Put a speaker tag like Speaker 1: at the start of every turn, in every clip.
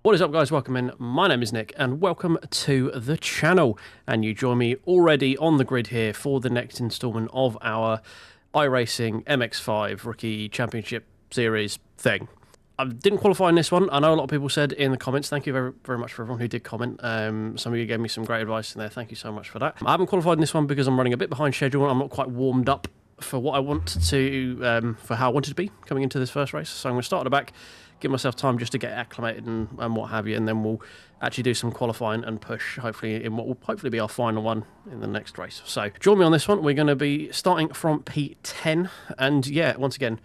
Speaker 1: What is up, guys? Welcome in. My name is Nick and welcome to the channel, and you join me already on the grid here for the next installment of our iRacing MX5 Rookie Championship Series thing. I didn't qualify in this one. I know a lot of people said in the comments. Thank you very, very much for everyone who did comment. Some of you gave me some great advice in there. Thank you so much for that. I haven't qualified in this one because I'm running a bit behind schedule and I'm not quite warmed up for what I want to, for how I wanted to be coming into this first race. So I'm going to start at the back, give myself time just to get acclimated and what have you, and then we'll actually do some qualifying and push, hopefully, in what will hopefully be our final one in the next race. So join me on this one. We're going to be starting from P10, and yeah, once again,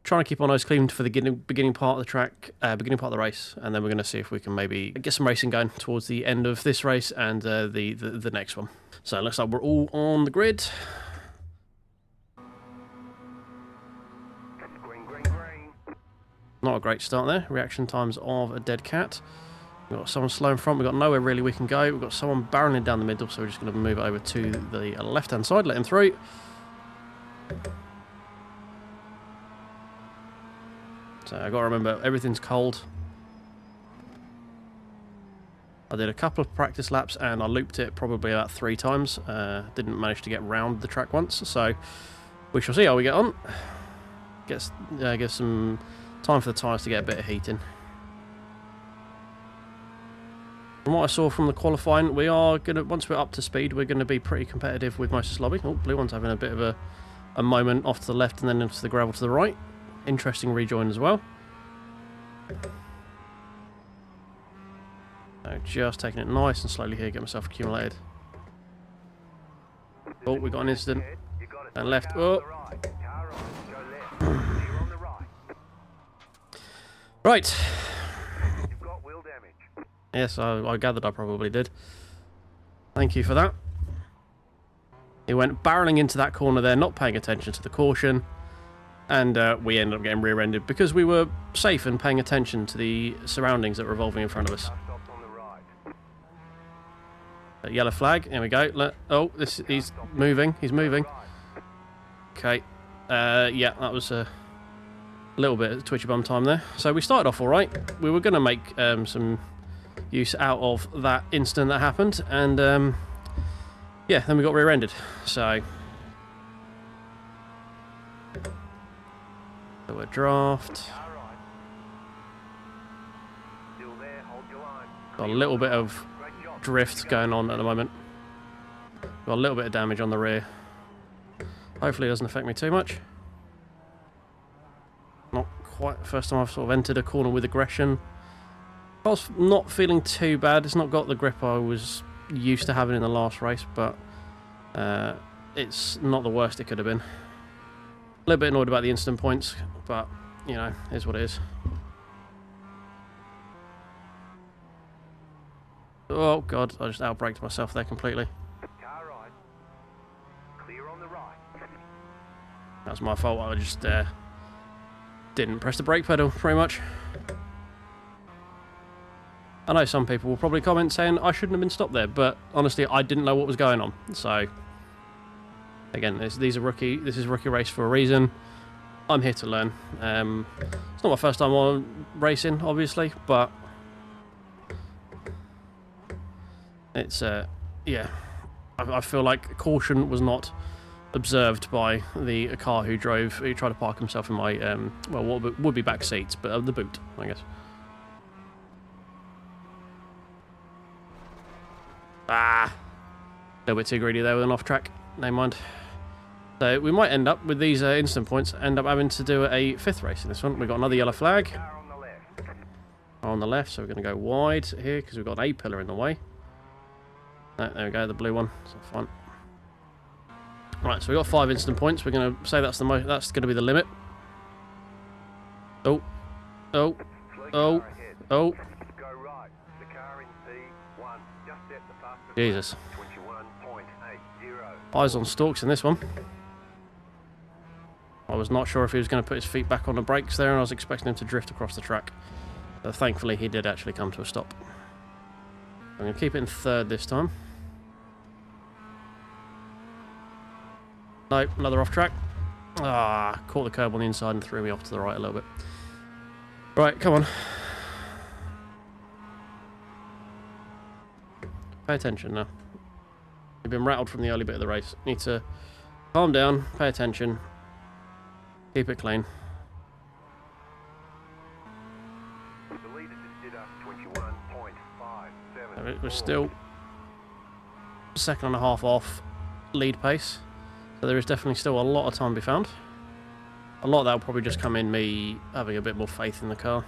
Speaker 1: trying to keep our nose clean for the beginning part of the track, beginning part of the race, and then we're going to see if we can maybe get some racing going towards the end of this race and the next one. So it looks like we're all on the grid. Not a great start there. Reaction times of a dead cat. We've got someone slow in front. We've got nowhere really we can go. We've got someone barreling down the middle, so we're just going to move it over to the left-hand side, let him through. So I've got to remember, everything's cold. I did a couple of practice laps and I looped it probably about 3 times. Didn't manage to get round the track once, so we shall see how we get on. Get some time for the tyres to get a bit of heat in. From what I saw from the qualifying, we are going to, once we're up to speed, we're going to be pretty competitive with Motors Lobby. Oh, blue one's having a bit of a moment off to the left and then into the gravel to the right. Interesting rejoin as well. So just taking it nice and slowly here, get myself accumulated. Oh, we got an incident. And left. Oh. Right. Yes, I gathered I probably did. Thank you for that. He went barreling into that corner there, not paying attention to the caution. And we ended up getting rear-ended because we were safe and paying attention to the surroundings that were revolving in front of us. Yellow flag. Here we go. Oh, he's moving. He's moving. Okay. Yeah, that was a little bit of twitchy bum time there. So we started off all right. We were going to make some use out of that incident that happened, and yeah, then we got rear-ended. So we're draft. Got a little bit of drift going on at the moment. Got a little bit of damage on the rear. Hopefully it doesn't affect me too much. Not quite the first time I've sort of entered a corner with aggression. I was not feeling too bad. It's not got the grip I was used to having in the last race, but it's not the worst it could have been. A little bit annoyed about the instant points, but, you know, it is what it is. Oh, God, I just outbraked myself there completely. That's my fault. I just didn't press the brake pedal, pretty much. I know some people will probably comment saying I shouldn't have been stopped there, but honestly, I didn't know what was going on. So, again, this is rookie race for a reason. I'm here to learn. It's not my first time on racing, obviously, but it's yeah. I feel like caution was not observed by the car who tried to park himself in my well, what would be back seats, but the boot, I guess. Ah, a little bit too greedy there with an off track. Never mind. So we might end up with these instant points, end up having to do a 5th race in this one. We've got another yellow flag on the left, so we're going to go wide here because we've got an A pillar in the way. There we go, the blue one. So fine. Right, so we've got 5 instant points. We're going to say that's going to be the limit. Oh, oh, oh, oh. Jesus. Eyes on stalks in this one. I was not sure if he was going to put his feet back on the brakes there, and I was expecting him to drift across the track. But thankfully, he did actually come to a stop. I'm going to keep it in 3rd this time. No, another off track. Ah, caught the curb on the inside and threw me off to the right a little bit. Right, come on. Pay attention now. You've been rattled from the early bit of the race. Need to calm down, pay attention, keep it clean. We're still a second and a half off lead pace, so there is definitely still a lot of time to be found. A lot of that will probably just come in me having a bit more faith in the car.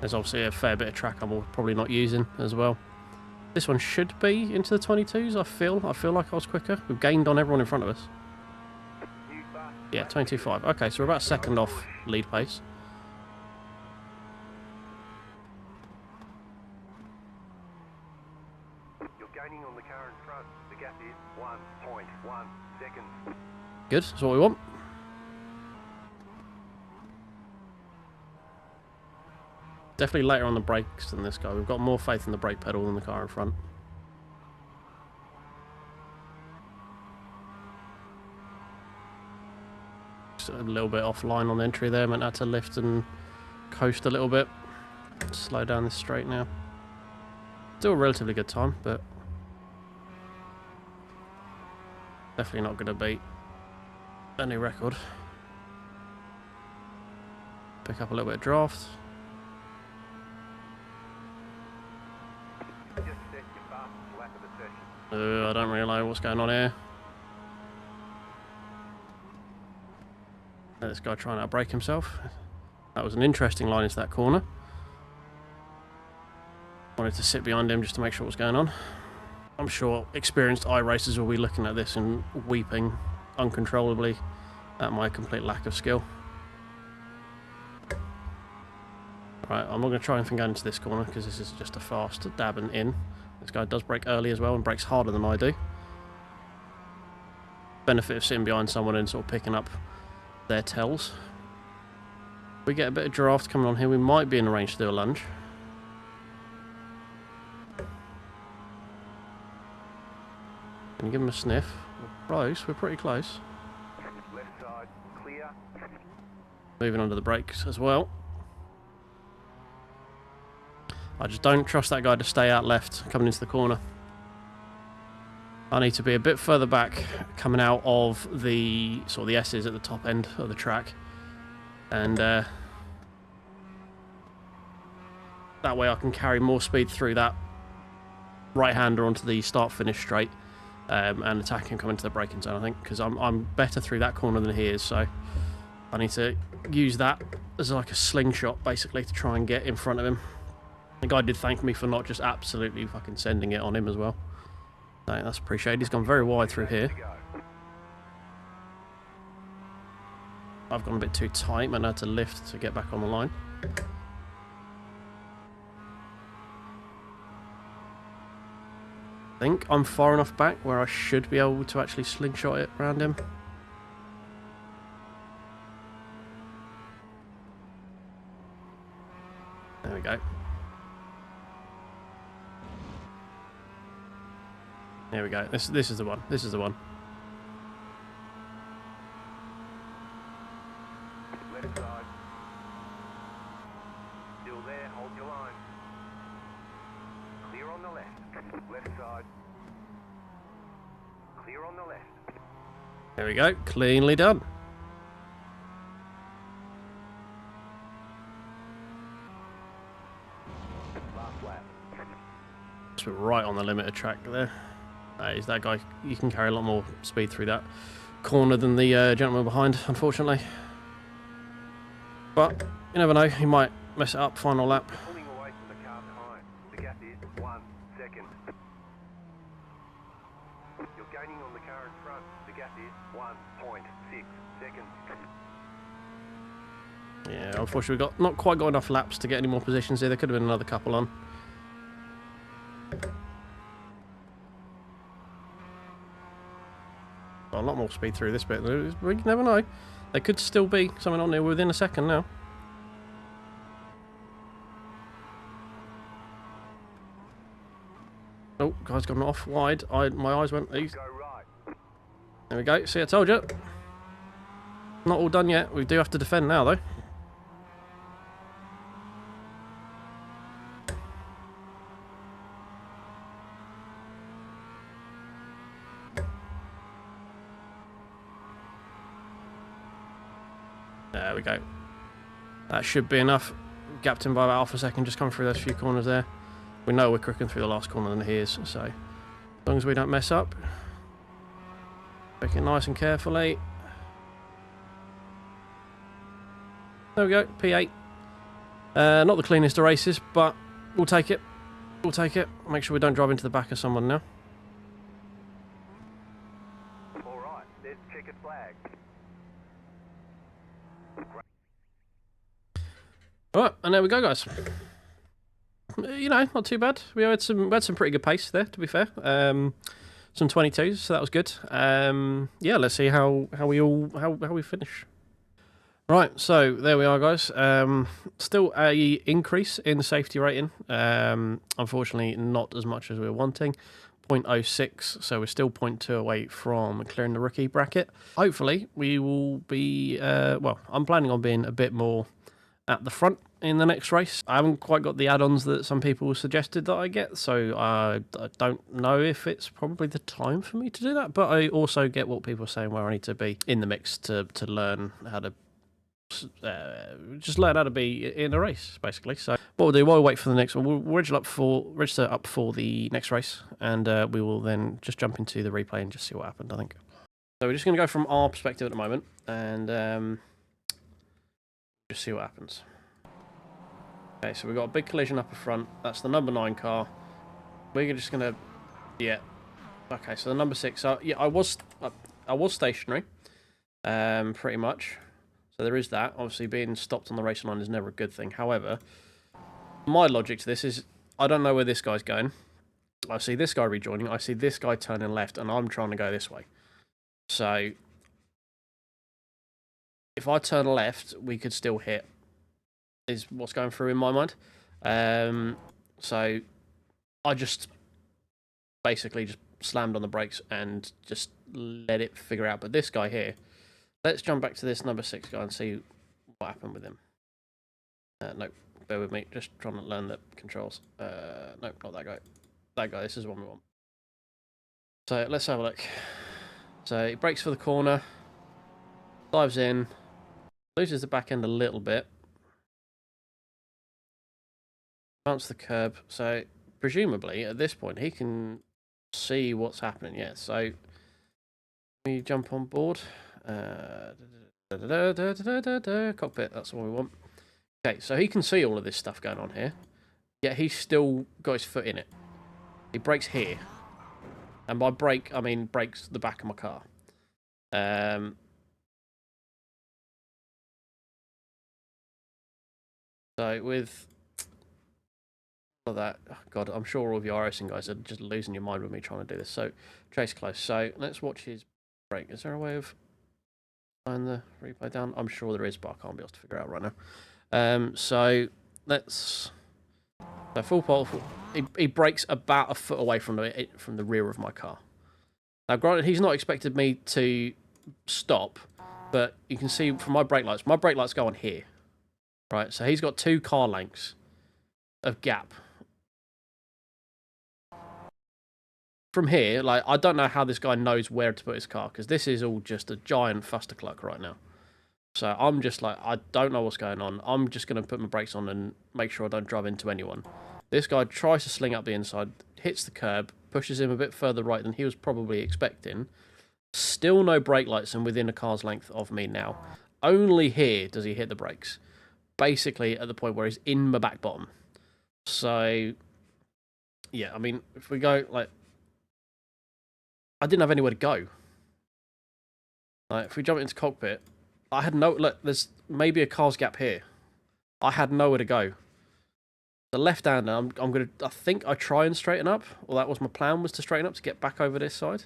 Speaker 1: There's obviously a fair bit of track I'm probably not using as well. This one should be into the 22s, I feel like I was quicker. We've gained on everyone in front of us. Yeah, 22.5. Okay, so we're about a second off lead pace.
Speaker 2: You're gaining on the car in front. The gap is 1.1 seconds.
Speaker 1: Good, that's what we want. Definitely later on the brakes than this guy. We've got more faith in the brake pedal than the car in front. Just a little bit offline on the entry there. Meant I had to lift and coast a little bit. Slow down this straight now. Still a relatively good time, but definitely not going to beat any record. Pick up a little bit of draft. I don't really know what's going on here. This guy trying to outbrake himself. That was an interesting line into that corner. Wanted to sit behind him just to make sure what's going on. I'm sure experienced iRacers will be looking at this and weeping uncontrollably at my complete lack of skill. Right, I'm not going to try anything going into this corner because this is just a fast dabbing in. This guy does brake early as well and brakes harder than I do. Benefit of sitting behind someone and sort of picking up their tells. If we get a bit of draft coming on here, we might be in a range to do a lunge. Can you give him a sniff? We're close, we're pretty close.
Speaker 2: Left side, clear.
Speaker 1: Moving under the brakes as well. I just don't trust that guy to stay out left coming into the corner. I need to be a bit further back coming out of the sort of the S's at the top end of the track. And that way I can carry more speed through that right-hander onto the start-finish straight and attack him coming to the braking zone, I think, because I'm better through that corner than he is, so I need to use that as like a slingshot, basically, to try and get in front of him. The guy did thank me for not just absolutely fucking sending it on him as well. So that's appreciated. He's gone very wide through here. I've gone a bit too tight and I had to lift to get back on the line. I think I'm far enough back where I should be able to actually slingshot it around him. There we go. There we go. This is the one. This is the one.
Speaker 2: Left side. Still there, hold your line. Clear on the left. Left side. Clear on the left.
Speaker 1: There we go. Cleanly done.
Speaker 2: Last lap.
Speaker 1: So we're right on the limit of track there. Is that guy? You can carry a lot more speed through that corner than the gentleman behind, unfortunately. But you never know, he might mess it up. Final lap.
Speaker 2: Pulling away from the car behind. The gap is 1 second. You're gaining on the car in front. The gap is 1.6 seconds.
Speaker 1: Yeah, unfortunately, we've not quite got enough laps to get any more positions here. There could have been another couple on. Got a lot more speed through this bit. We never know. There could still be something on there within a second now. Oh, guy's gone off wide. My eyes went.
Speaker 2: Go right.
Speaker 1: There we go. See, I told you. Not all done yet. We do have to defend now, though. There we go. That should be enough. Gapped him by about half a second, just coming through those few corners there. We know we're quicker through the last corner than he is, so as long as we don't mess up. Make it nice and carefully. There we go, P8. Not the cleanest of races, but we'll take it. We'll take it. Make sure we don't drive into the back of someone now.
Speaker 2: Alright, there's checkered flag.
Speaker 1: Alright, and there we go, guys. You know, not too bad. We had some pretty good pace there, to be fair. Some 22s, so that was good. Yeah, let's see how we finish. Right, so there we are, guys. Still a increase in the safety rating. Unfortunately, not as much as we were wanting. 0.06, so we're still 0.2 away from clearing the rookie bracket. Hopefully, we will be... well, I'm planning on being a bit more at the front in the next race. I haven't quite got the add-ons that some people suggested that I get, so I don't know if it's probably the time for me to do that, but I also get what people are saying where I need to be in the mix to learn how to just learn how to be in a race, basically. So what we'll do, while we wait for the next one, we'll register up for the next race, and we will then just jump into the replay and just see what happened, I think. So we're just going to go from our perspective at the moment, and just see what happens. Okay, so we've got a big collision up the front. That's the number 9 car. We're just going to... Yeah. Okay, so the number 6... yeah, I was stationary, pretty much. So there is that. Obviously, being stopped on the racing line is never a good thing. However, my logic to this is I don't know where this guy's going. I see this guy rejoining. I see this guy turning left, and I'm trying to go this way. So if I turn left, we could still hit, is what's going through in my mind. So I just basically just slammed on the brakes and just let it figure out. But this guy here, let's jump back to this number 6 guy and see what happened with him. Nope, bear with me, just trying to learn the controls. Nope, not that guy. That guy, this is the one we want. So let's have a look. So he brakes for the corner, dives in, loses the back end a little bit, bounce the curb. So presumably at this point he can see what's happening. Yeah, so we jump on board. Cockpit, that's what we want. Okay, so he can see all of this stuff going on here, yet he's still got his foot in it. He brakes here, and by brake I mean brakes the back of my car. So with all of that, oh God, I'm sure all of you iRacing guys are just losing your mind with me trying to do this. So trace close. So let's watch his brake. Is there a way of slowing the replay down? I'm sure there is, but I can't be able to figure it out right now. So let's... So full pole, he brakes about a foot away from the rear of my car. Now, granted, he's not expected me to stop, but you can see from my brake lights go on here, right? So he's got 2 car lengths of gap. From here, like, I don't know how this guy knows where to put his car, because this is all just a giant fustercluck right now. So I'm just like, I don't know what's going on. I'm just going to put my brakes on and make sure I don't drive into anyone. This guy tries to sling up the inside, hits the curb, pushes him a bit further right than he was probably expecting. Still no brake lights and within a car's length of me now. Only here does he hit the brakes. Basically at the point where he's in my back bottom. So, yeah, I mean, if we go, like, I didn't have anywhere to go. Like, if we jump into cockpit, I had no... Look, there's maybe a car's gap here. I had nowhere to go. The left-hander, I'm going to... I think I try and straighten up. Well, that was my plan, was to straighten up to get back over this side.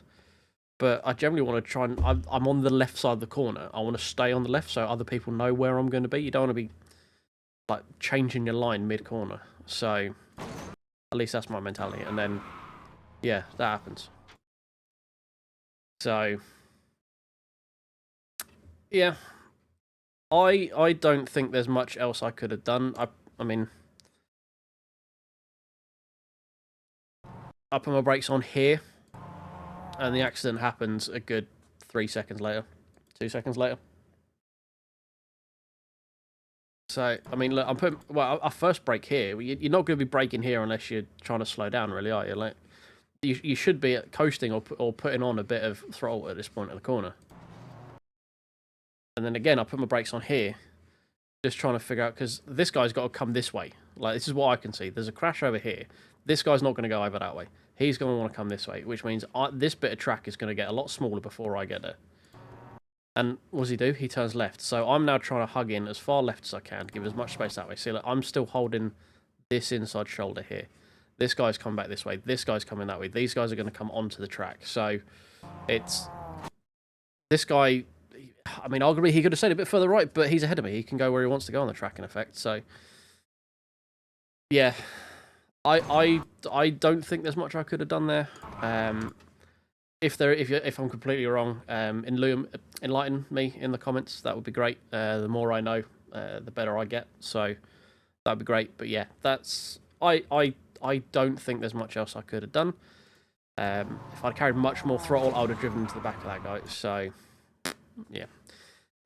Speaker 1: But I generally want to try and... I'm on the left side of the corner. I want to stay on the left so other people know where I'm going to be. You don't want to be, like, changing your line mid-corner. So, at least that's my mentality. And then, yeah, that happens. So, yeah. I don't think there's much else I could have done. I mean, I put my brakes on here, and the accident happens a good 3 seconds later, 2 seconds later. So, I mean, look, I'm putting... Well, our first brake here, you're not going to be braking here unless you're trying to slow down, really, are you? Like, you should be coasting or putting on a bit of throttle at this point of the corner. And then again, I put my brakes on here, just trying to figure out, because this guy's got to come this way. Like, this is what I can see. There's a crash over here. This guy's not going to go over that way. He's going to want to come this way, which means this bit of track is going to get a lot smaller before I get there. And what does he do? He turns left. So I'm now trying to hug in as far left as I can, give as much space that way. See, look, I'm still holding this inside shoulder here. This guy's coming back this way. This guy's coming that way. These guys are going to come onto the track. So it's... This guy... I mean, arguably he could have stayed a bit further right, but he's ahead of me. He can go where he wants to go on the track, in effect. So, yeah. I don't think there's much I could have done there. If I'm completely wrong, enlighten me in the comments. That would be great. The more I know, the better I get. So that'd be great. But yeah, that's I don't think there's much else I could have done. If I'd carried much more throttle, I would have driven into the back of that guy. So yeah,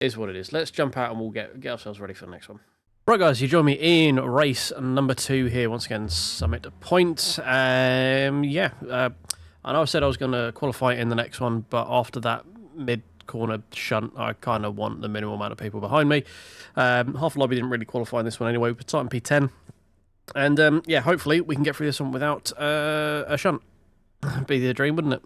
Speaker 1: is what it is. Let's jump out and we'll get ourselves ready for the next one. Right, guys, you join me in race number 2 here once again. Summit Point. Yeah. I know I said I was going to qualify in the next one, but after that mid-corner shunt, I kind of want the minimal amount of people behind me. Half the lobby didn't really qualify in this one anyway. We're starting P10. And, yeah, hopefully we can get through this one without a shunt. Be the dream, wouldn't it?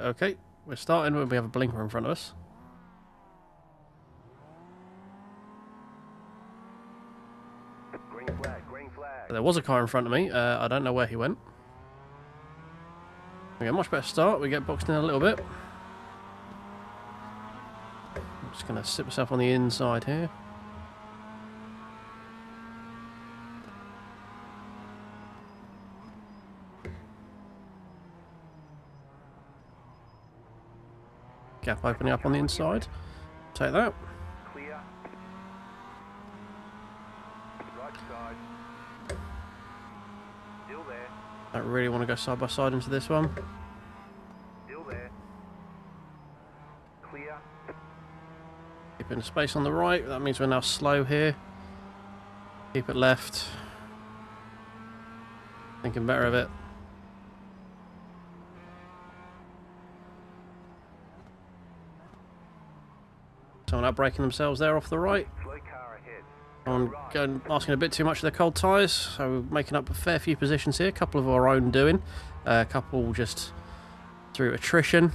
Speaker 1: Okay, we're starting when we have a blinker in front of us.
Speaker 2: Green flag.
Speaker 1: There was a car in front of me. I don't know where he went. We get a much better start. We get boxed in a little bit. I'm just going to sit myself on the inside here. Gap opening up on the inside. Take that.
Speaker 2: Clear. Right side. Still there.
Speaker 1: Don't really want to go side by side into this one.
Speaker 2: Still there. Clear.
Speaker 1: Keeping space on the right. That means we're now slow here. Keep it left. Thinking better of it. Someone out braking themselves there off the right.
Speaker 2: Slow car ahead.
Speaker 1: I'm going, asking a bit too much of their cold tyres, so we're making up a fair few positions here. A couple of our own doing, a couple just through attrition.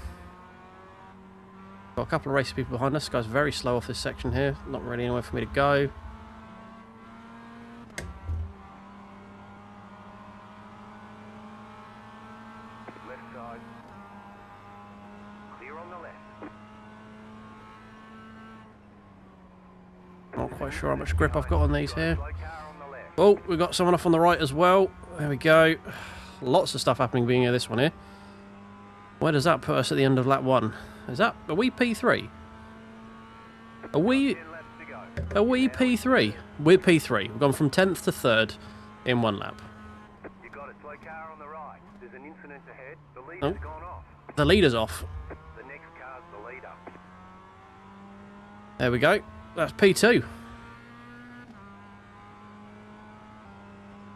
Speaker 1: Got a couple of racing people behind us. This guy's very slow off this section here. Not really anywhere for me to go.
Speaker 2: Left side. Clear on the left.
Speaker 1: Not quite sure how much grip I've got on these here.
Speaker 2: Slow car on the left.
Speaker 1: Oh, we've got someone off on the right as well. There we go. Lots of stuff happening being in this one here. Where does that put us at the end of lap 1? Is that... Are we P3? Are we...
Speaker 2: 10 laps to go.
Speaker 1: Are we P3? We're P3. We've gone from 10th to 3rd in 1 lap.
Speaker 2: You got it. Slow car on the right. There's an incident ahead. The leader's
Speaker 1: Oh.
Speaker 2: gone off.
Speaker 1: The leader's off.
Speaker 2: The next car's the leader.
Speaker 1: There we go. That's P2.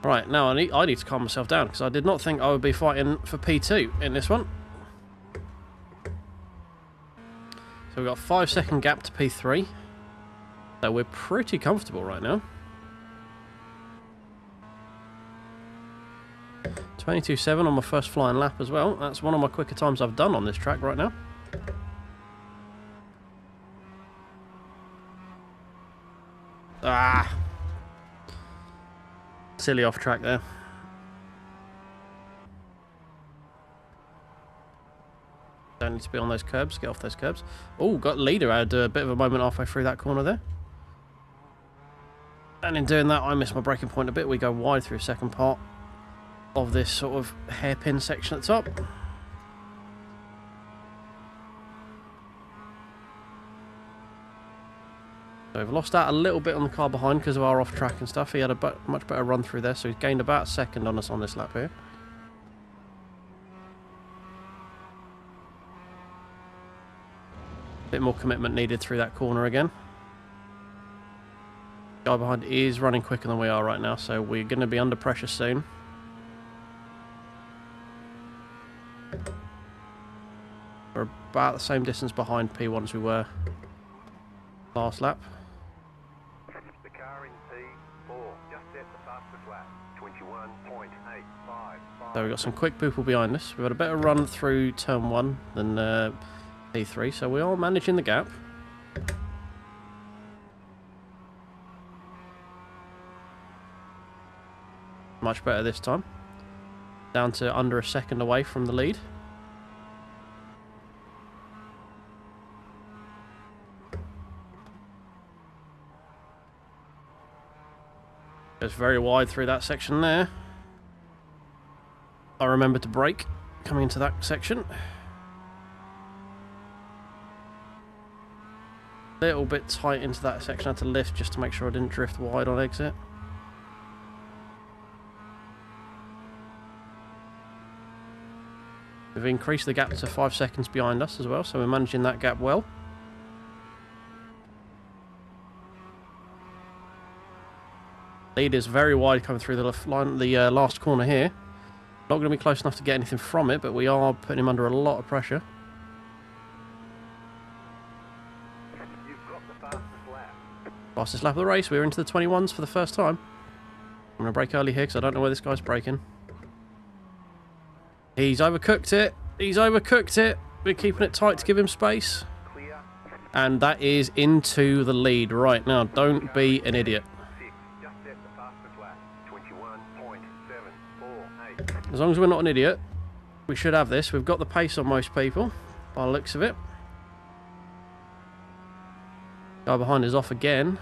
Speaker 1: Right, now I need to calm myself down because I did not think I would be fighting for P2 in this one. So we've got a 5-second gap to P3. So we're pretty comfortable right now. 22.7 on my first flying lap as well. That's one of my quicker times I've done on this track right now. Ah! Silly off track there. Don't need to be on those curbs. Get off those curbs. Oh, got leader. I had a bit of a moment halfway through that corner there. And in doing that, I missed my braking point a bit. We go wide through the second part of this sort of hairpin section at the top. So we've lost out a little bit on the car behind because of our off track and stuff. He had a much better run through there, so he's gained about a second on us on this lap here. Bit more commitment needed through that corner again. Guy behind is running quicker than we are right now, so we're going to be under pressure soon. We're about the same distance behind P1 as we were last lap.
Speaker 2: The car in P4 just set the fastest lap, 21.855.
Speaker 1: So we've got some quick people behind us. We've had a better run through turn 1 than P3, so we are managing the gap. Much better this time. Down to under a second away from the lead. Goes very wide through that section there. I remember to brake coming into that section. Little bit tight into that section. I had to lift just to make sure I didn't drift wide on exit. We've increased the gap to 5 seconds behind us as well, so we're managing that gap well. Lead is very wide coming through the line, the last corner here. Not going to be close enough to get anything from it, but we are putting him under a lot of pressure.
Speaker 2: You've got the fastest lap.
Speaker 1: Fastest lap of the race. We're into the 21s for the first time. I'm going to brake early here because I don't know where this guy's braking. He's overcooked it. He's overcooked it. We're keeping it tight to give him space.
Speaker 2: Clear.
Speaker 1: And that is into the lead right now. Don't be an idiot.
Speaker 2: 6 just set the fastest lap, 21.748.
Speaker 1: As long as we're not an idiot, we should have this. We've got the pace on most people, by the looks of it. Guy behind is off again.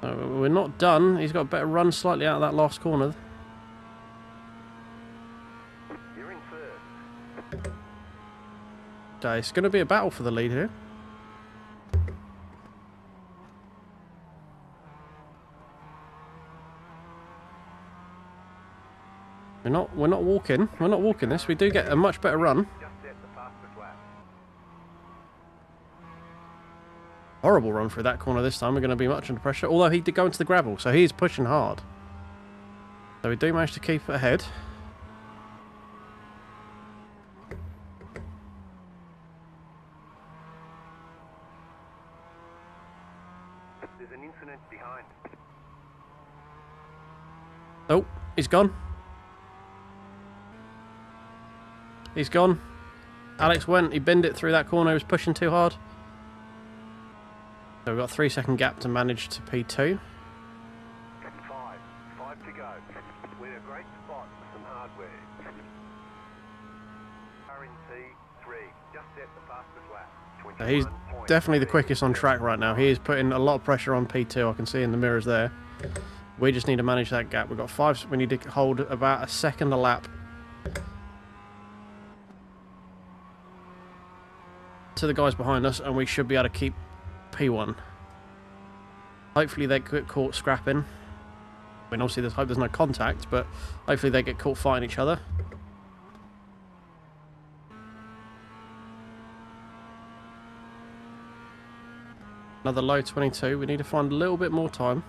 Speaker 1: We're not done. He's got a better run slightly out of that last corner.
Speaker 2: You're in third.
Speaker 1: So it's going to be a battle for the lead here. We're not walking. We're not walking this. We do get a much better run.
Speaker 2: Just set the fastest lap.
Speaker 1: Horrible run through that corner this time. We're going to be much under pressure. Although he did go into the gravel, so he is pushing hard. So we do manage to keep it ahead.
Speaker 2: There's an incident behind.
Speaker 1: Oh, he's gone. He's gone. Alex went. He binned it through that corner. He was pushing too hard. So we've got a 3-second gap to manage to P2.
Speaker 2: 5 to go. We're in a great spot for some hardware. Car in P3 just set the fastest lap.
Speaker 1: He's definitely the quickest on track right now. He is putting a lot of pressure on P2. I can see in the mirrors there. We just need to manage that gap. We've got 5. We need to hold about a second a lap to the guys behind us, and we should be able to keep P1. Hopefully they get caught scrapping. I mean, obviously there's hope there's no contact, but hopefully they get caught fighting each other. Another low 22. We need to find a little bit more time.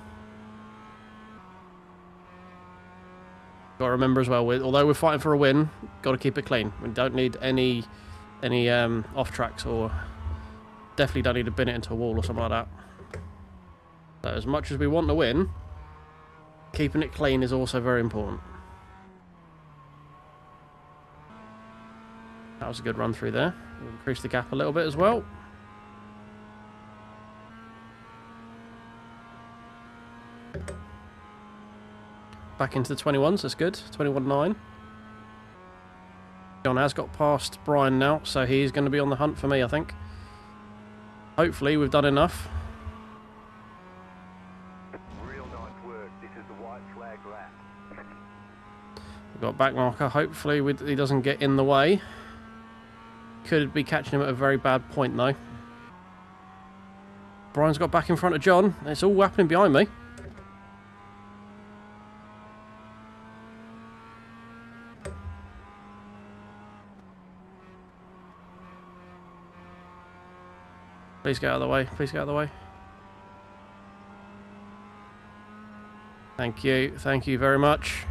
Speaker 1: Got to remember as well, although we're fighting for a win, got to keep it clean. We don't need any off tracks, or definitely don't need to bin it into a wall or something like that. So as much as we want to win, keeping it clean is also very important. That was a good run through there. We'll increase the gap a little bit as well. Back into the 21s, that's good. 21.9. John has got past Brian now, so he's going to be on the hunt for me, I think. Hopefully we've done enough.
Speaker 2: Real nice work. This is the white flag lap.
Speaker 1: We've got back marker. Hopefully he doesn't get in the way. Could be catching him at a very bad point though. Brian's got back in front of John. It's all happening behind me. Please get out of the way. Please get out of the way. Thank you. Thank you very much.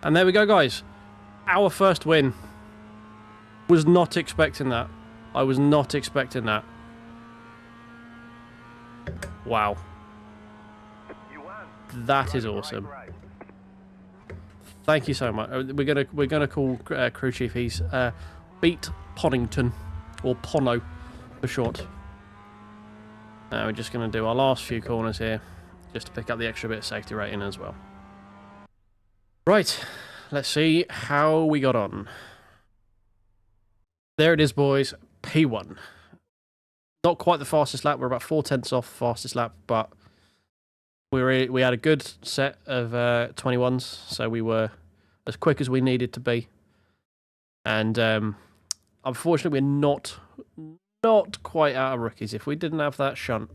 Speaker 1: And there we go, guys. Our first win. Was not expecting that. I was not expecting that. Wow. That is awesome. Thank you so much. We're gonna call crew chief. He's Beat Ponnington, or Pono for short. We're just gonna do our last few corners here, just to pick up the extra bit of safety rating as well. Right, let's see how we got on. There it is, boys. P1. Not quite the fastest lap. We're about 4/10 off fastest lap, but we had a good set of 21s, so we were as quick as we needed to be. And unfortunately, we're not quite out of rookies. If we didn't have that shunt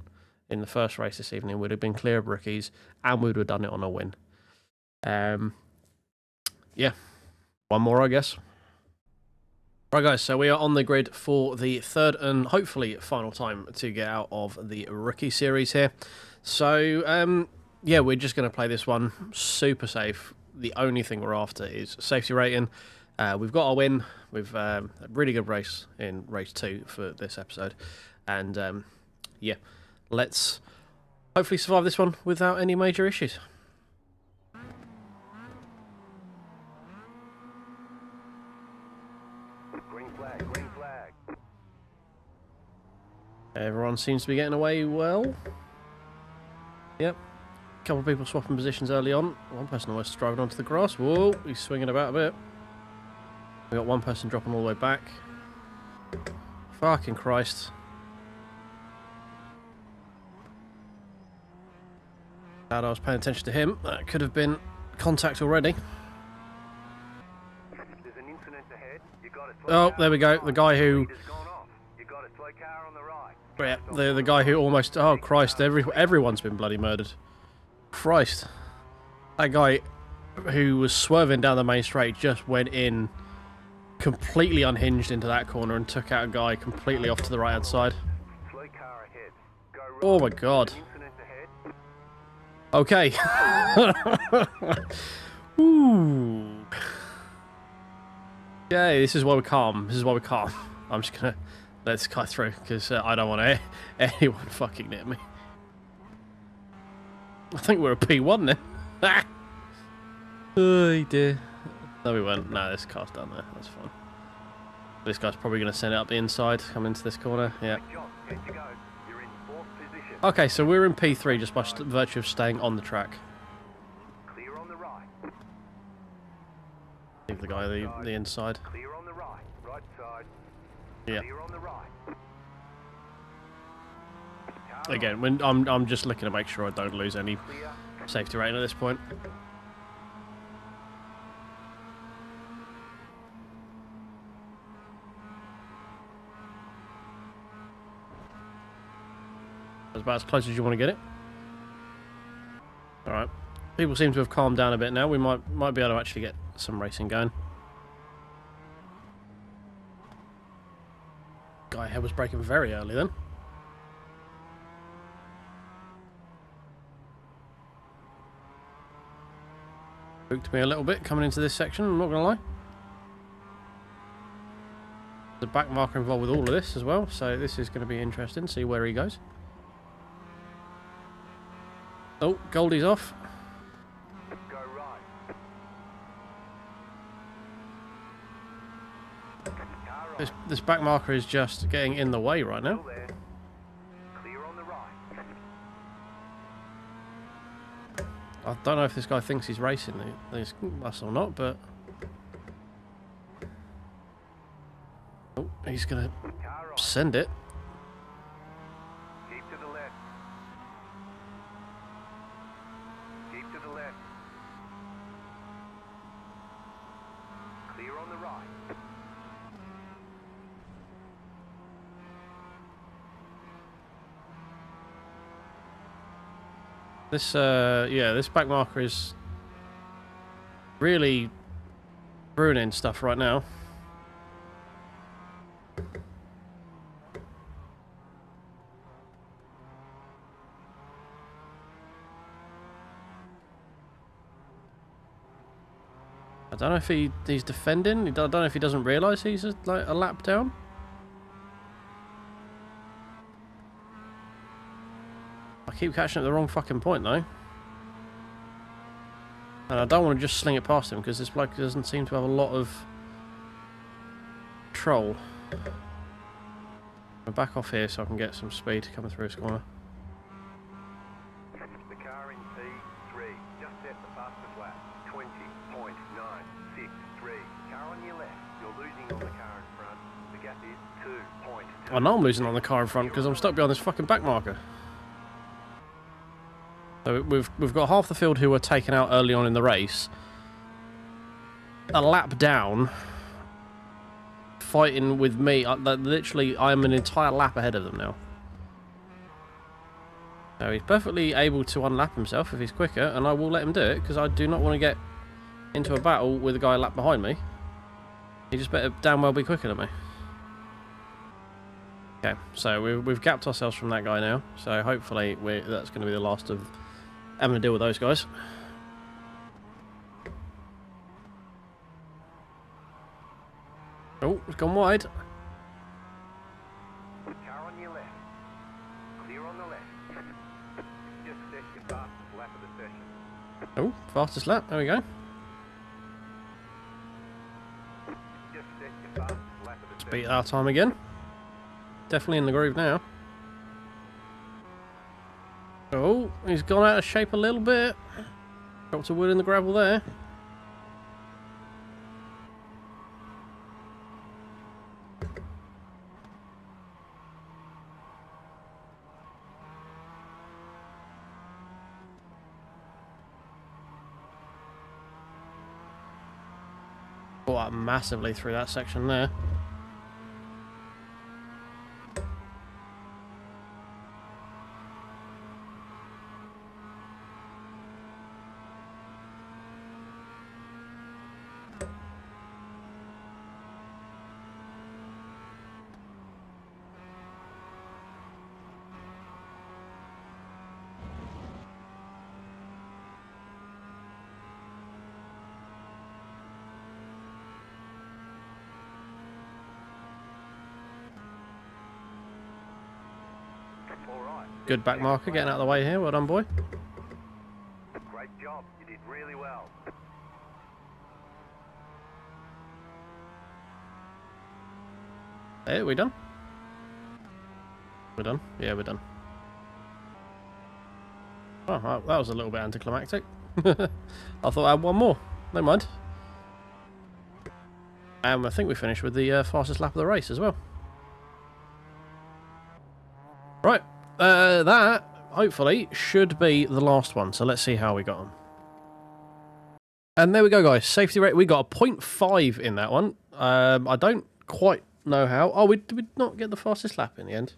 Speaker 1: in the first race this evening, we'd have been clear of rookies, and we would have done it on a win. Yeah, one more, I guess. Right, guys, so we are on the grid for the third and hopefully final time to get out of the rookie series here. So, yeah, we're just going to play this one super safe. The only thing we're after is safety rating. We've got our win. We've a really good race in race 2 for this episode. And, yeah, let's hopefully survive this one without any major issues. Everyone seems to be getting away well. Yep. A couple of people swapping positions early on. One person almost driving onto the grass. Whoa, he's swinging about a bit. We got one person dropping all the way back. Fucking Christ. Glad I was paying attention to him. That could have been contact already.
Speaker 2: There's an incident ahead. You got a
Speaker 1: Oh, there we go. The guy who...
Speaker 2: You got a slow car on the right.
Speaker 1: Yeah, the guy who almost... Oh, Christ. Everyone's been bloody murdered. Christ. That guy who was swerving down the main straight just went in completely unhinged into that corner and took out a guy completely off to the right-hand side.
Speaker 2: Slow car ahead. Go right.
Speaker 1: Oh, my God.
Speaker 2: Incident ahead.
Speaker 1: Okay. Ooh. Okay, this is why we're calm. This is why we're calm. I'm just going to... Let's cut through, because I don't want anyone fucking near me. I think we're a P1 then. Oh dear. No, we weren't. No, this car's down there. That's fine. This guy's probably going to send it up the inside, come into this corner. Yeah. Okay, so we're in P3 just by virtue of staying on the track.
Speaker 2: Clear on the right.
Speaker 1: Leave the guy the inside.
Speaker 2: Clear on the right. Right side.
Speaker 1: Yeah.
Speaker 2: Clear on the right.
Speaker 1: Again, when I'm just looking to make sure I don't lose any safety rating at this point. That's about as close as you want to get it. All right. People seem to have calmed down a bit now. We might be able to actually get some racing going. Guy head was braking very early then. Spooked me a little bit coming into this section, I'm not going to lie. The back marker involved with all of this as well, so this is going to be interesting, see where he goes. Oh, Goldie's off.
Speaker 2: Go right.
Speaker 1: This back marker is just getting in the way right now.
Speaker 2: Clear on the right.
Speaker 1: I don't know if this guy thinks he's racing us or not, but... Oh, he's going to send it.
Speaker 2: Keep to the left. Keep to the left. Clear on the right.
Speaker 1: This, yeah, this back marker is really ruining stuff right now. I don't know if he's defending. I don't know if he doesn't realise he's like a lap down. I keep catching at the wrong fucking point though. And I don't want to just sling it past him because this bloke doesn't seem to have a lot of control. I'll back off here so I can get some speed coming through this corner.
Speaker 2: The car in P3 just set the fastest lap. 20.963. Car on your left. You're losing on the car in front. The gap is 2.2.
Speaker 1: I know I'm losing on the car in front because I'm stuck behind this fucking back marker. So we've got half the field who were taken out early on in the race. A lap down, fighting with me. Literally, I'm an entire lap ahead of them now. So he's perfectly able to unlap himself if he's quicker, and I will let him do it because I do not want to get into a battle with a guy a lap behind me. He just better damn well be quicker than me. Okay, so we've gapped ourselves from that guy now. So hopefully that's going to be the last of having to deal with those guys. Oh, it's gone wide.
Speaker 2: Car on your left. Clear on the left. Just set your fastest lap of the session.
Speaker 1: Oh, fastest lap. There we go.
Speaker 2: Just set your fastest lap of the session.
Speaker 1: Beat our time again. Definitely in the groove now. Oh, he's gone out of shape a little bit. Dropped a wood in the gravel there. Brought up massively through that section there.
Speaker 2: All right.
Speaker 1: Good back marker getting out of the way here. Well done, boy.
Speaker 2: Great job. You did really well.
Speaker 1: Hey, we done? We're done? Yeah, we're done. Oh, that was a little bit anticlimactic. I thought I had one more. Never mind. I think we finished with the fastest lap of the race as well. Right. That, hopefully, should be the last one. So let's see how we got on. And there we go, guys. Safety rate. We got a 0.5 in that one. I don't quite know how. Oh, did we not get the fastest lap in the end?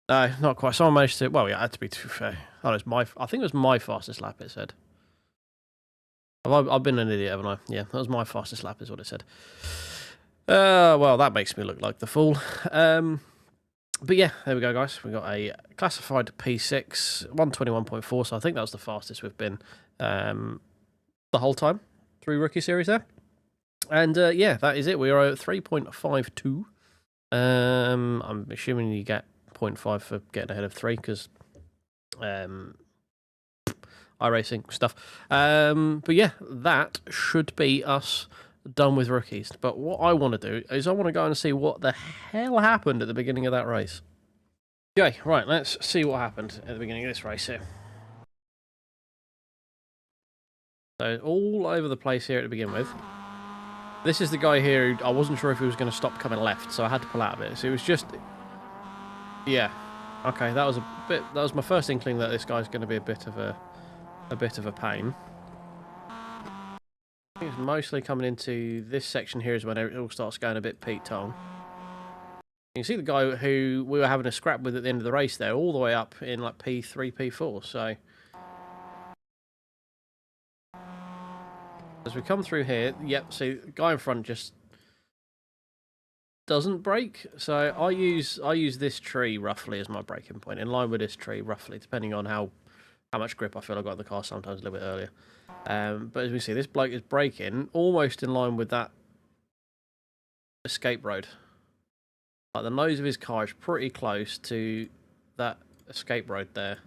Speaker 1: No, not quite. Someone managed to. Well, yeah, it had to be too fair. Oh, it's my. I think it was my fastest lap. It said. I've been an idiot, haven't I? Yeah, that was my fastest lap, is what it said. Well, that makes me look like the fool. But yeah, there we go, guys. We got a classified P6, 121.4. So I think that was the fastest we've been the whole time through Rookie Series there. And yeah, that is it. We are at 3.52. I'm assuming you get 0.5 for getting ahead of 3 because iRacing stuff. But yeah, that should be us done with rookies. But what I want to do is I want to go and see what the hell happened at the beginning of that race. Okay, right, let's see what happened at the beginning of this race here. So all over the place here to begin with. This is the guy here who I wasn't sure if he was going to stop coming left, so I had to pull out of it. So it was just, yeah, okay. That was a bit. That was my first inkling that this guy's going to be a bit of a pain. I think it's mostly coming into this section here is when it all starts going a bit Pete Tong. You can see the guy who we were having a scrap with at the end of the race there, all the way up in like P3, P4. So As we come through here, yep, see, the guy in front just doesn't brake. So I use this tree roughly as my braking point, in line with this tree roughly, depending on how much grip I feel I got in the car, sometimes a little bit earlier. But as we see, this bloke is braking almost in line with that escape road. Like the nose of his car is pretty close to that escape road there.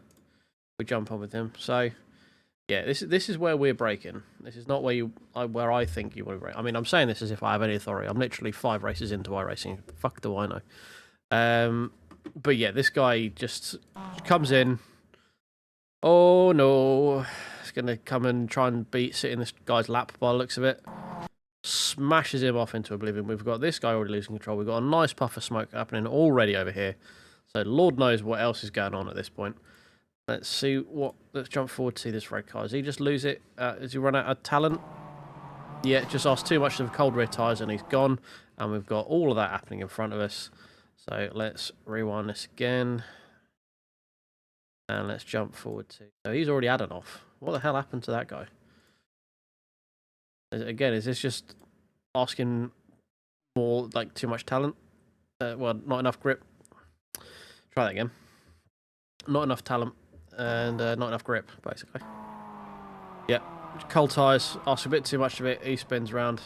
Speaker 1: We jump on with him. So yeah, this is where we're braking. This is not where I think you want to brake. I mean, I'm saying this as if I have any authority. I'm literally 5 races into iRacing. Fuck do I know. But yeah, this guy just comes in. Oh no, he's gonna come and try and sit in this guy's lap by the looks of it. Smashes him off into oblivion. We've got this guy already losing control. We've got a nice puff of smoke happening already over here. So Lord knows what else is going on at this point. Let's see what. Let's jump forward to this red car. Does he just lose it? Does he run out of talent? Yeah, just asked too much of cold rear tyres and he's gone. And we've got all of that happening in front of us. So let's rewind this again. And let's jump forward to. So he's already added off. What the hell happened to that guy? Again, is this just asking more, like, too much talent? Well, not enough grip. Try that again. Not enough talent and not enough grip, basically. Yep. Cold tyres, ask a bit too much of it, he spins round.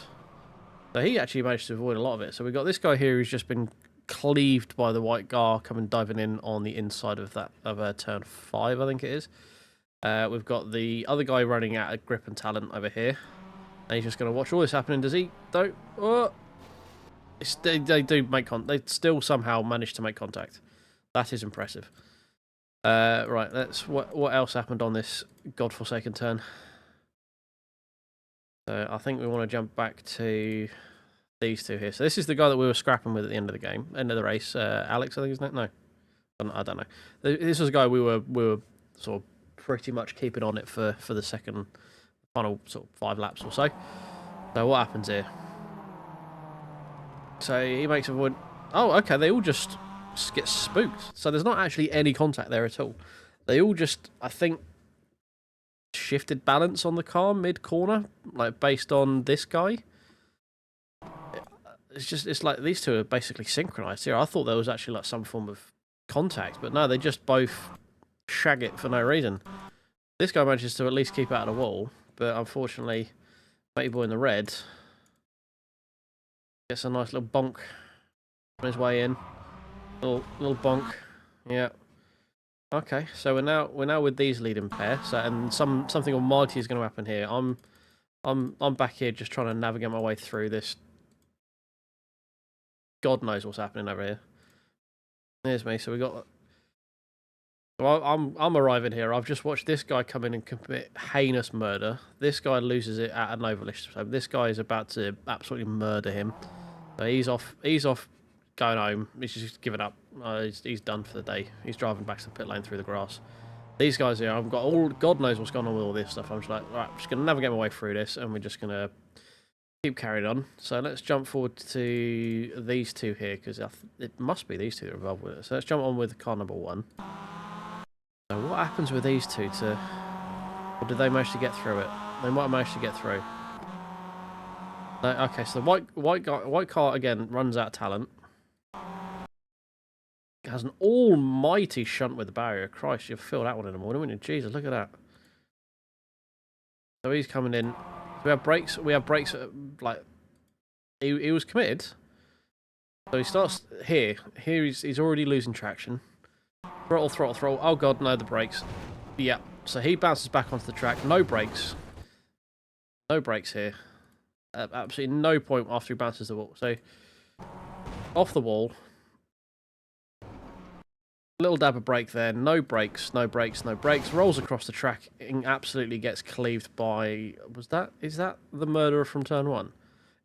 Speaker 1: So he actually managed to avoid a lot of it. So we've got this guy here who's just been cleaved by the white car coming diving in on the inside of that turn 5, I think it is. We've got the other guy running out of grip and talent over here. And he's just going to watch all this happening. Does he? Don't. Oh! They do make they still somehow manage to make contact. That is impressive. Right, let's. What else happened on this godforsaken turn? So I think we want to jump back to these two here. So this is the guy that we were scrapping with at the end of the game, end of the race. Alex, I think, isn't it? No, I don't know. This was a guy we were sort of pretty much keeping on it for the final sort of 5 laps or so. So what happens here? So he makes a void. Oh, okay. They all just get spooked. So there's not actually any contact there at all. They all just, I think, shifted balance on the car mid-corner, like based on this guy. It's like these two are basically synchronized here. I thought there was actually like some form of contact, but no, they just both shag it for no reason. This guy manages to at least keep out of the wall, but unfortunately, Matey Boy in the red gets a nice little bonk on his way in. Little bonk. Yeah. Okay, so we're now with these leading pair. So and something almighty is going to happen here. I'm back here just trying to navigate my way through this. God knows what's happening over here. There's me. So we got. Well, I'm arriving here. I've just watched this guy come in and commit heinous murder. This guy loses it at an overlift. So this guy is about to absolutely murder him. So he's off. He's off. Going home. He's just given up. He's done for the day. He's driving back to the pit lane through the grass. These guys here, I've got all. God knows what's going on with all this stuff. I'm just like, right, I'm just going to navigate my way through this, and we're just going to keep carrying on. So let's jump forward to these two here, because it must be these two that are involved with it. So let's jump on with car number 1. So what happens with these two to... Or did they manage to get through it? They might have managed to get through. No, okay, so the white car, again, runs out of talent. Has an almighty shunt with the barrier. Christ, you'll feel that one in the morning, wouldn't you? Jesus, look at that. So he's coming in. We have brakes. We have brakes. Like he was committed. So he starts here. Here he's already losing traction. Throttle, throttle, throttle. Oh god, no, the brakes. Yeah. So he bounces back onto the track. No brakes. No brakes here. Absolutely no point after he bounces the wall. So off the wall. Little dab of brake there. No brakes. No brakes. No brakes. Rolls across the track and absolutely gets cleaved by. Is that the murderer from turn 1?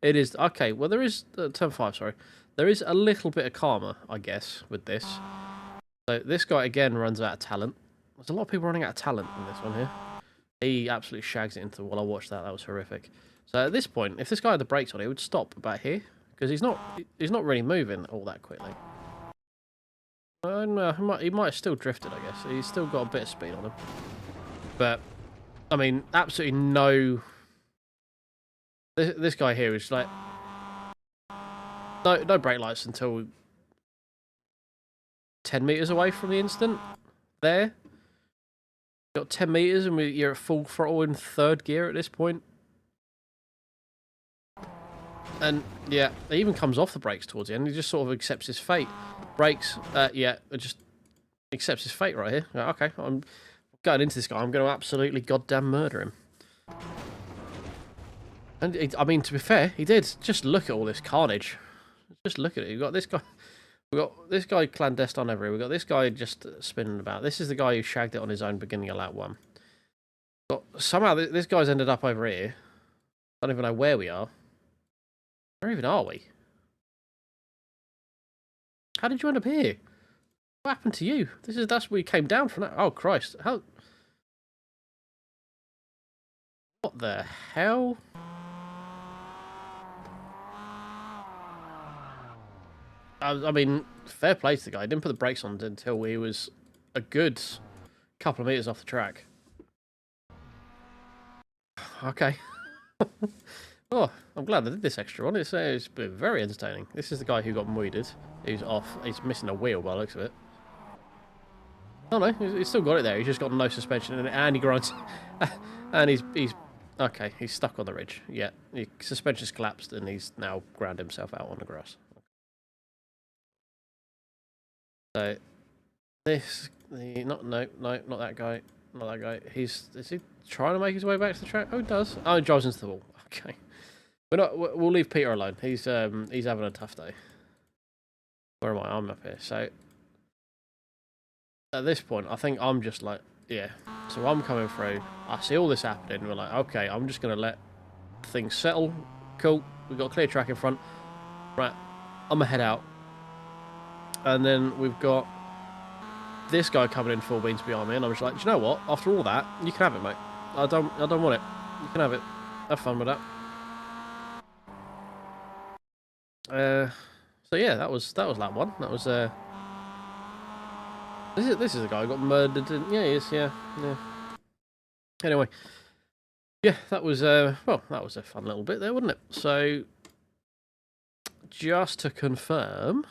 Speaker 1: It is. Okay. Well, there is turn 5. Sorry. There is a little bit of karma, I guess, with this. So this guy again runs out of talent. There's a lot of people running out of talent in this one here. He absolutely shags it into the wall. I watched that. That was horrific. So at this point, if this guy had the brakes on, he would stop about here because he's not really moving all that quickly. No, he might have still drifted, I guess. He's still got a bit of speed on him. But, I mean, absolutely no This guy here is like no brake lights until 10 meters away from the instant. There, got 10 meters, and you're at full throttle in third gear at this point. And yeah, he even comes off the brakes towards the end. He just sort of accepts his fate. Brakes, yeah, it just accepts his fate right here. Okay, I'm going into this guy. I'm going to absolutely goddamn murder him. And I mean, to be fair, he did. Just look at all this carnage. Just look at it. You've got this guy. We've got this guy clandestine everywhere. We've got this guy just spinning about. This is the guy who shagged it on his own beginning of lap 1. But somehow this guy's ended up over here. I don't even know where we are. Where even are we? How did you end up here? What happened to you? That's where you came down from that. Oh Christ! How? What the hell? I mean, fair play to the guy. He didn't put the brakes on until he was a good couple of meters off the track. Okay. Oh, I'm glad I did this extra one. It's been very entertaining. This is the guy who got moided. He's off. He's missing a wheel by the looks of it. Oh no, he's still got it there. He's just got no suspension and he grinds. And he's okay. He's stuck on the ridge. Yeah, his suspension's collapsed and he's now ground himself out on the grass. So not that guy. Not that guy. Is he trying to make his way back to the track? Oh, he does. Oh, he drives into the wall. Okay. We'll leave Peter alone. He's having a tough day. Where am I? I'm up here. So at this point, I think I'm just like, yeah. So I'm coming through. I see all this happening. We're like, okay, I'm just gonna let things settle. Cool. We've got a clear track in front. Right. I'm gonna head out. And then we've got this guy coming in full beans behind me, and I'm just like, do you know what? After all that, you can have it, mate. I don't want it. You can have it. Have fun with that. So yeah, that was lap 1. That was this is the guy who got murdered. Yeah, he is. Yeah. Anyway, yeah, that was well, that was a fun little bit there, wasn't it? So just to confirm,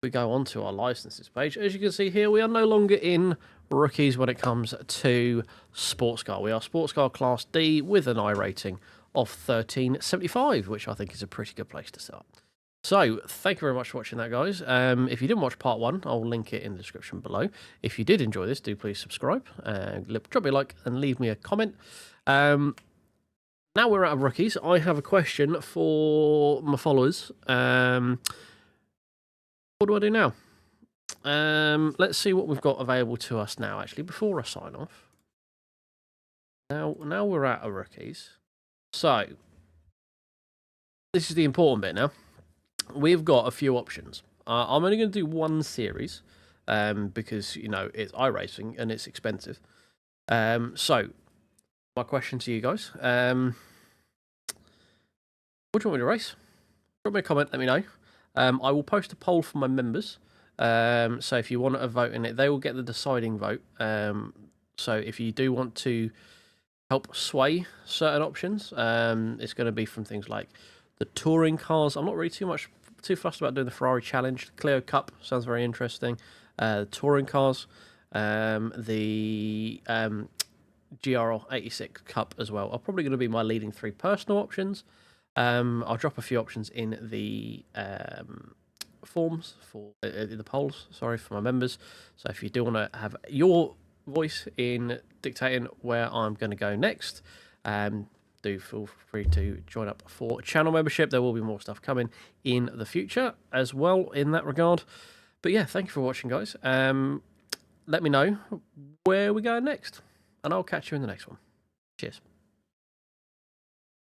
Speaker 1: we go on to our licenses page. As you can see here, we are no longer in rookies when it comes to sports car. We are sports car class D with an I rating of 1375, which I think is a pretty good place to start. So, thank you very much for watching that, guys. If you didn't watch part 1, I'll link it in the description below. If you did enjoy this, do please subscribe, drop me a like, and leave me a comment. Now we're out of rookies, I have a question for my followers. What do I do now? Let's see what we've got available to us now, actually, before I sign off. Now we're out of rookies. So, this is the important bit now. We've got a few options. I'm only going to do one series because, you know, it's iRacing and it's expensive. So, my question to you guys. What do you want me to race? Drop me a comment, let me know. I will post a poll for my members. So if you want a vote in it, they will get the deciding vote. So if you do want to help sway certain options, it's going to be from things like the touring cars. I'm not really too fussed about doing the Ferrari Challenge. The Clio Cup sounds very interesting. The touring cars, the GR86 Cup as well are probably going to be my leading 3 personal options. I'll drop a few options in the forms for the polls, sorry, for my members. So if you do want to have your voice in dictating where I'm going to go next, do feel free to join up for channel membership. There will be more stuff coming in the future as well in that regard. But yeah, thank you for watching, guys. Let me know where we go next, and I'll catch you in the next one. Cheers.